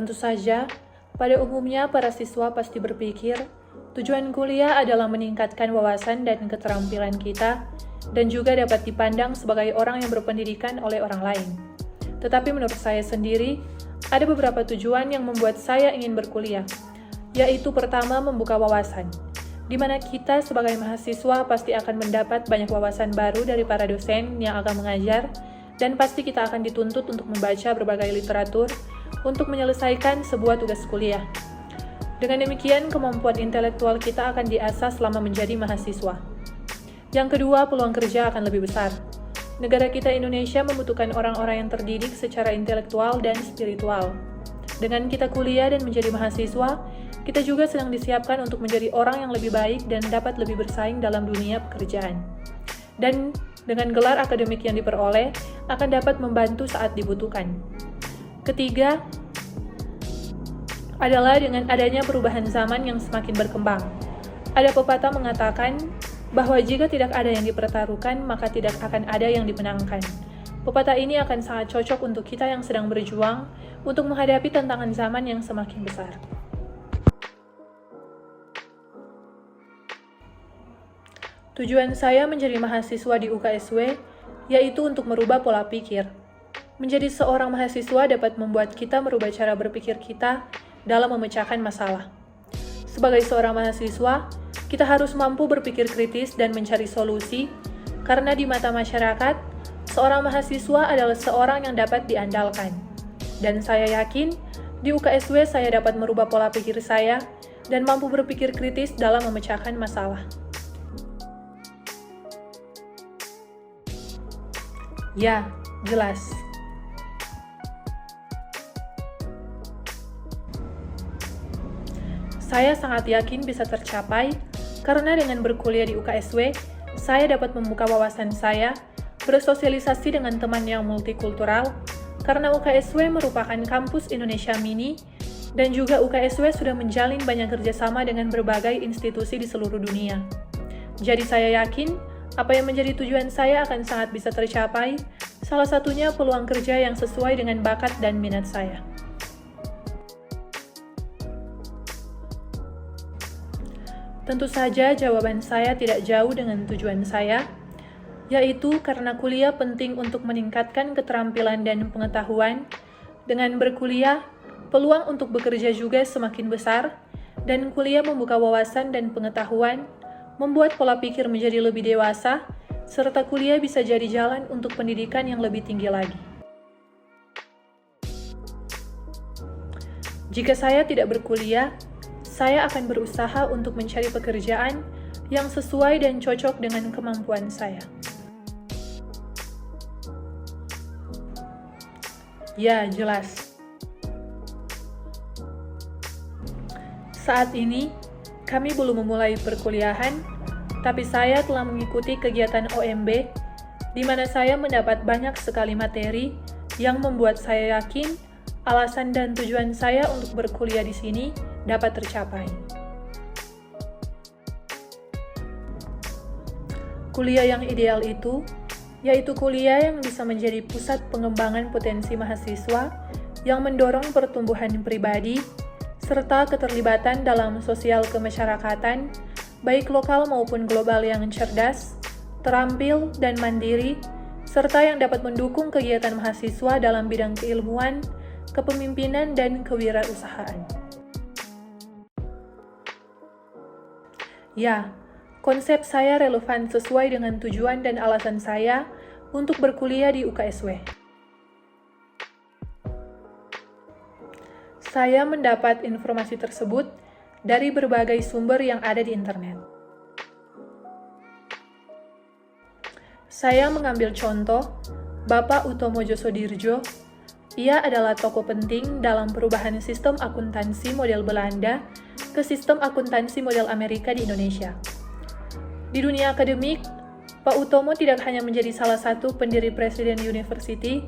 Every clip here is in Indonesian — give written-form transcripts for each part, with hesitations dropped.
Tentu saja, pada umumnya para siswa pasti berpikir, tujuan kuliah adalah meningkatkan wawasan dan keterampilan kita, dan juga dapat dipandang sebagai orang yang berpendidikan oleh orang lain. Tetapi menurut saya sendiri, ada beberapa tujuan yang membuat saya ingin berkuliah, yaitu pertama membuka wawasan, di mana kita sebagai mahasiswa pasti akan mendapat banyak wawasan baru dari para dosen yang akan mengajar, dan pasti kita akan dituntut untuk membaca berbagai literatur untuk menyelesaikan sebuah tugas kuliah. Dengan demikian, kemampuan intelektual kita akan diasah selama menjadi mahasiswa. Yang kedua, peluang kerja akan lebih besar. Negara kita Indonesia membutuhkan orang-orang yang terdidik secara intelektual dan spiritual. Dengan kita kuliah dan menjadi mahasiswa, kita juga sedang disiapkan untuk menjadi orang yang lebih baik dan dapat lebih bersaing dalam dunia pekerjaan. Dan dengan gelar akademik yang diperoleh, akan dapat membantu saat dibutuhkan. Ketiga, adalah dengan adanya perubahan zaman yang semakin berkembang. Ada pepatah mengatakan bahwa jika tidak ada yang dipertaruhkan, maka tidak akan ada yang dimenangkan. Pepatah ini akan sangat cocok untuk kita yang sedang berjuang untuk menghadapi tantangan zaman yang semakin besar. Tujuan saya menjadi mahasiswa di UKSW yaitu untuk merubah pola pikir. Menjadi seorang mahasiswa dapat membuat kita merubah cara berpikir kita dalam memecahkan masalah. Sebagai seorang mahasiswa, kita harus mampu berpikir kritis dan mencari solusi, karena di mata masyarakat, seorang mahasiswa adalah seorang yang dapat diandalkan. Dan saya yakin, di UKSW saya dapat merubah pola pikir saya dan mampu berpikir kritis dalam memecahkan masalah. Ya, jelas. Saya sangat yakin bisa tercapai karena dengan berkuliah di UKSW, saya dapat membuka wawasan saya, bersosialisasi dengan teman yang multikultural, karena UKSW merupakan kampus Indonesia Mini, dan juga UKSW sudah menjalin banyak kerjasama dengan berbagai institusi di seluruh dunia. Jadi saya yakin, apa yang menjadi tujuan saya akan sangat bisa tercapai, salah satunya peluang kerja yang sesuai dengan bakat dan minat saya. Tentu saja jawaban saya tidak jauh dengan tujuan saya, yaitu karena kuliah penting untuk meningkatkan keterampilan dan pengetahuan. Dengan berkuliah, peluang untuk bekerja juga semakin besar, dan kuliah membuka wawasan dan pengetahuan, membuat pola pikir menjadi lebih dewasa, serta kuliah bisa jadi jalan untuk pendidikan yang lebih tinggi lagi. Jika saya tidak berkuliah, saya akan berusaha untuk mencari pekerjaan yang sesuai dan cocok dengan kemampuan saya. Ya, jelas. Saat ini, kami belum memulai perkuliahan, tapi saya telah mengikuti kegiatan OMB, di mana saya mendapat banyak sekali materi yang membuat saya yakin alasan dan tujuan saya untuk berkuliah di sini dapat tercapai. Kuliah yang ideal itu, yaitu kuliah yang bisa menjadi pusat pengembangan potensi mahasiswa yang mendorong pertumbuhan pribadi, serta keterlibatan dalam sosial kemasyarakatan, baik lokal maupun global yang cerdas, terampil, dan mandiri, serta yang dapat mendukung kegiatan mahasiswa dalam bidang keilmuan, kepemimpinan, dan kewirausahaan. Ya, konsep saya relevan sesuai dengan tujuan dan alasan saya untuk berkuliah di UKSW. Saya mendapat informasi tersebut dari berbagai sumber yang ada di internet. Saya mengambil contoh Bapak Utomo Josodirjo. Ia adalah tokoh penting dalam perubahan sistem akuntansi model Belanda ke sistem akuntansi model Amerika di Indonesia. Di dunia akademik, Pak Utomo tidak hanya menjadi salah satu pendiri Presiden University,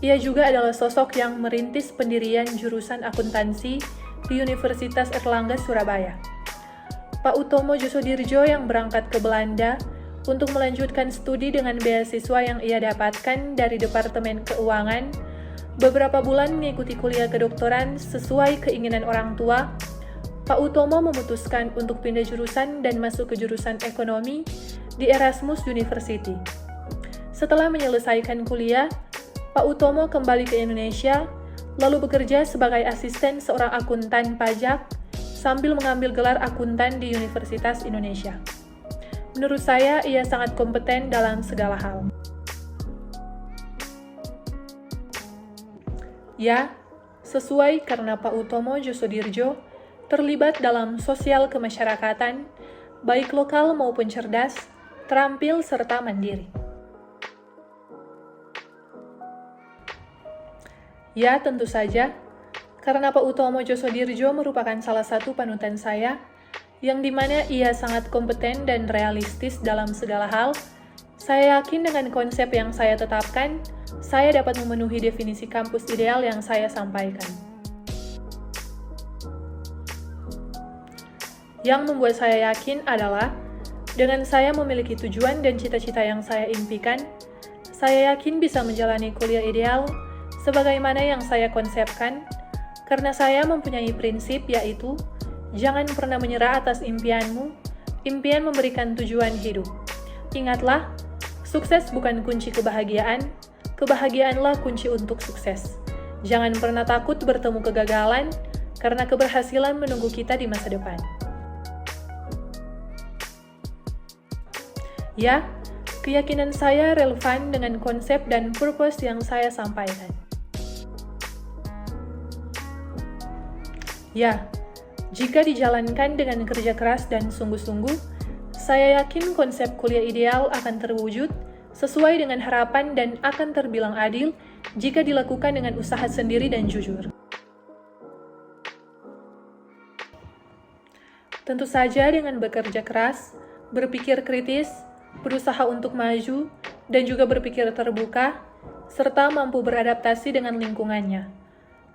ia juga adalah sosok yang merintis pendirian jurusan akuntansi di Universitas Erlangga, Surabaya. Pak Utomo Josodirjo yang berangkat ke Belanda untuk melanjutkan studi dengan beasiswa yang ia dapatkan dari Departemen Keuangan beberapa bulan mengikuti kuliah kedokteran sesuai keinginan orang tua, Pak Utomo memutuskan untuk pindah jurusan dan masuk ke jurusan ekonomi di Erasmus University. Setelah menyelesaikan kuliah, Pak Utomo kembali ke Indonesia, lalu bekerja sebagai asisten seorang akuntan pajak sambil mengambil gelar akuntan di Universitas Indonesia. Menurut saya, ia sangat kompeten dalam segala hal. Ya, sesuai karena Pak Utomo Josodirjo terlibat dalam sosial kemasyarakatan, baik lokal maupun cerdas, terampil serta mandiri. Ya, tentu saja, karena Pak Utomo Josodirjo merupakan salah satu panutan saya, yang dimana ia sangat kompeten dan realistis dalam segala hal. Saya yakin dengan konsep yang saya tetapkan, saya dapat memenuhi definisi kampus ideal yang saya sampaikan. Yang membuat saya yakin adalah, dengan saya memiliki tujuan dan cita-cita yang saya impikan, saya yakin bisa menjalani kuliah ideal sebagaimana yang saya konsepkan, karena saya mempunyai prinsip yaitu, jangan pernah menyerah atas impianmu, impian memberikan tujuan hidup. Ingatlah, sukses bukan kunci kebahagiaan, kebahagiaanlah kunci untuk sukses. Jangan pernah takut bertemu kegagalan, karena keberhasilan menunggu kita di masa depan. Ya, keyakinan saya relevan dengan konsep dan purpose yang saya sampaikan. Ya, jika dijalankan dengan kerja keras dan sungguh-sungguh, saya yakin konsep kuliah ideal akan terwujud sesuai dengan harapan dan akan terbilang adil jika dilakukan dengan usaha sendiri dan jujur. Tentu saja dengan bekerja keras, berpikir kritis, berusaha untuk maju, dan juga berpikir terbuka, serta mampu beradaptasi dengan lingkungannya.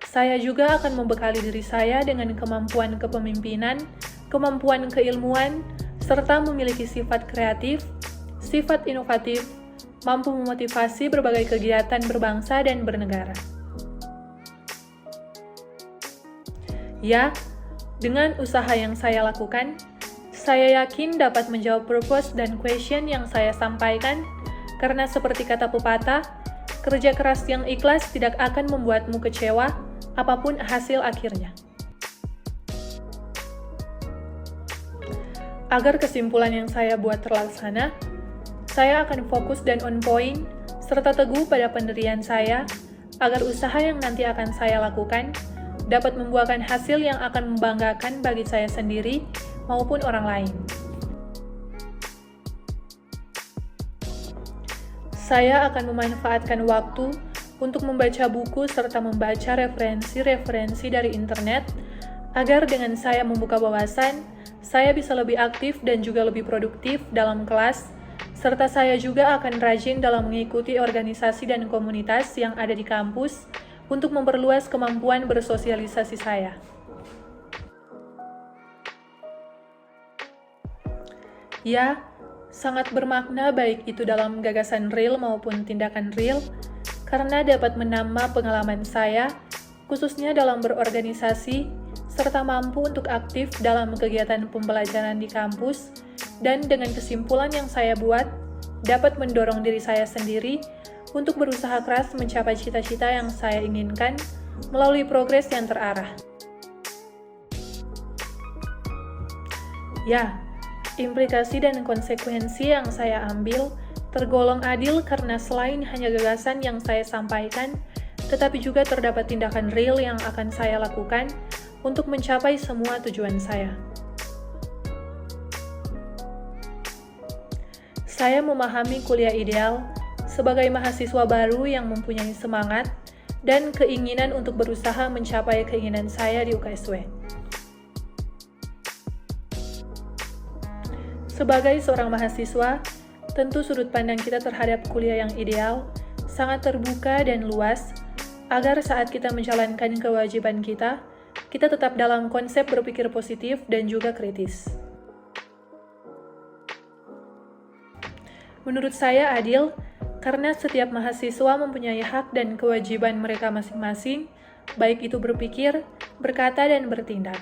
Saya juga akan membekali diri saya dengan kemampuan kepemimpinan, kemampuan keilmuan, serta memiliki sifat kreatif, sifat inovatif, mampu memotivasi berbagai kegiatan berbangsa dan bernegara. Ya, dengan usaha yang saya lakukan, saya yakin dapat menjawab purpose dan question yang saya sampaikan, karena seperti kata pepatah, kerja keras yang ikhlas tidak akan membuatmu kecewa, apapun hasil akhirnya. Agar kesimpulan yang saya buat terlaksana, saya akan fokus dan on point, serta teguh pada pendirian saya, agar usaha yang nanti akan saya lakukan dapat membuahkan hasil yang akan membanggakan bagi saya sendiri maupun orang lain. Saya akan memanfaatkan waktu untuk membaca buku serta membaca referensi-referensi dari internet, agar dengan saya membuka wawasan, saya bisa lebih aktif dan juga lebih produktif dalam kelas, serta saya juga akan rajin dalam mengikuti organisasi dan komunitas yang ada di kampus untuk memperluas kemampuan bersosialisasi saya. Ya, sangat bermakna baik itu dalam gagasan real maupun tindakan real, karena dapat menambah pengalaman saya, khususnya dalam berorganisasi, serta mampu untuk aktif dalam kegiatan pembelajaran di kampus, dan dengan kesimpulan yang saya buat, dapat mendorong diri saya sendiri untuk berusaha keras mencapai cita-cita yang saya inginkan melalui progres yang terarah. Ya, implikasi dan konsekuensi yang saya ambil tergolong adil karena selain hanya gagasan yang saya sampaikan, tetapi juga terdapat tindakan real yang akan saya lakukan untuk mencapai semua tujuan saya. Saya memahami kuliah ideal sebagai mahasiswa baru yang mempunyai semangat dan keinginan untuk berusaha mencapai keinginan saya di UKSW. Sebagai seorang mahasiswa, tentu sudut pandang kita terhadap kuliah yang ideal sangat terbuka dan luas, agar saat kita menjalankan kewajiban kita tetap dalam konsep berpikir positif dan juga kritis. Menurut saya adil, Karena setiap mahasiswa mempunyai hak dan kewajiban mereka masing-masing, baik itu berpikir, berkata, dan bertindak.